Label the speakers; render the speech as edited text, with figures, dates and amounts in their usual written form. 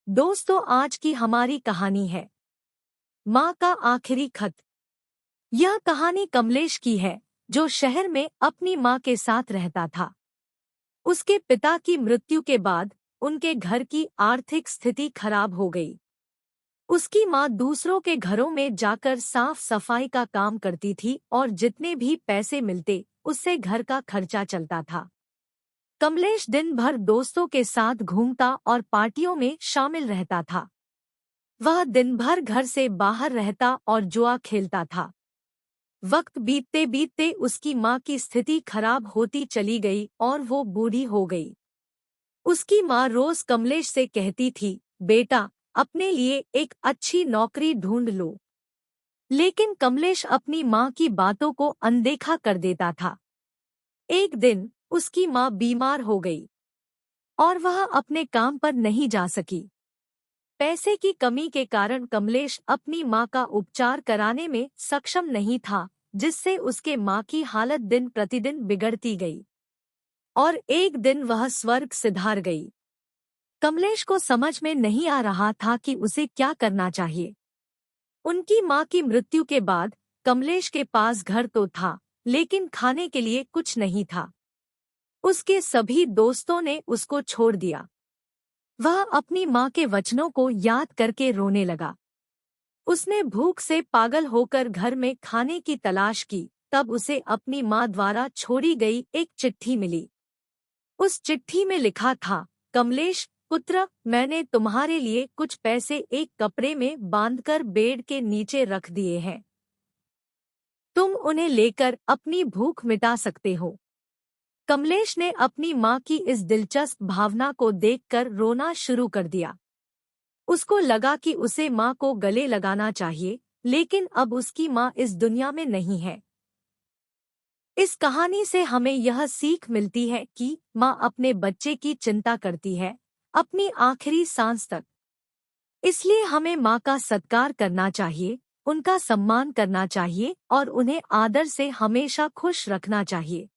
Speaker 1: दोस्तों, आज की हमारी कहानी है माँ का आखिरी खत। यह कहानी कमलेश की है, जो शहर में अपनी माँ के साथ रहता था। उसके पिता की मृत्यु के बाद उनके घर की आर्थिक स्थिति खराब हो गई। उसकी माँ दूसरों के घरों में जाकर साफ सफाई का काम करती थी और जितने भी पैसे मिलते उससे घर का खर्चा चलता था। कमलेश दिन भर दोस्तों के साथ घूमता और पार्टियों में शामिल रहता था। वह दिन भर घर से बाहर रहता और जुआ खेलता था। वक्त बीतते बीतते उसकी माँ की स्थिति खराब होती चली गई और वो बूढ़ी हो गई। उसकी माँ रोज कमलेश से कहती थी, बेटा, अपने लिए एक अच्छी नौकरी ढूंढ लो। लेकिन कमलेश अपनी माँ की बातों को अनदेखा कर देता था। एक दिन उसकी माँ बीमार हो गई और वह अपने काम पर नहीं जा सकी। पैसे की कमी के कारण कमलेश अपनी माँ का उपचार कराने में सक्षम नहीं था, जिससे उसके माँ की हालत दिन प्रतिदिन बिगड़ती गई और एक दिन वह स्वर्ग सिधार गई। कमलेश को समझ में नहीं आ रहा था कि उसे क्या करना चाहिए। उनकी माँ की मृत्यु के बाद कमलेश के पास घर तो था, लेकिन खाने के लिए कुछ नहीं था। उसके सभी दोस्तों ने उसको छोड़ दिया। वह अपनी माँ के वचनों को याद करके रोने लगा। उसने भूख से पागल होकर घर में खाने की तलाश की, तब उसे अपनी माँ द्वारा छोड़ी गई एक चिट्ठी मिली। उस चिट्ठी में लिखा था, कमलेश पुत्र, मैंने तुम्हारे लिए कुछ पैसे एक कपड़े में बांधकर बेड के नीचे रख दिए हैं। तुम उन्हें लेकर अपनी भूख मिटा सकते हो। कमलेश ने अपनी माँ की इस दिलचस्प भावना को देखकर रोना शुरू कर दिया। उसको लगा कि उसे माँ को गले लगाना चाहिए, लेकिन अब उसकी माँ इस दुनिया में नहीं है। इस कहानी से हमें यह सीख मिलती है कि माँ अपने बच्चे की चिंता करती है, अपनी आखिरी सांस तक। इसलिए हमें माँ का सत्कार करना चाहिए, उनका सम्मान करना चाहिए और उन्हें आदर से हमेशा खुश रखना चाहिए।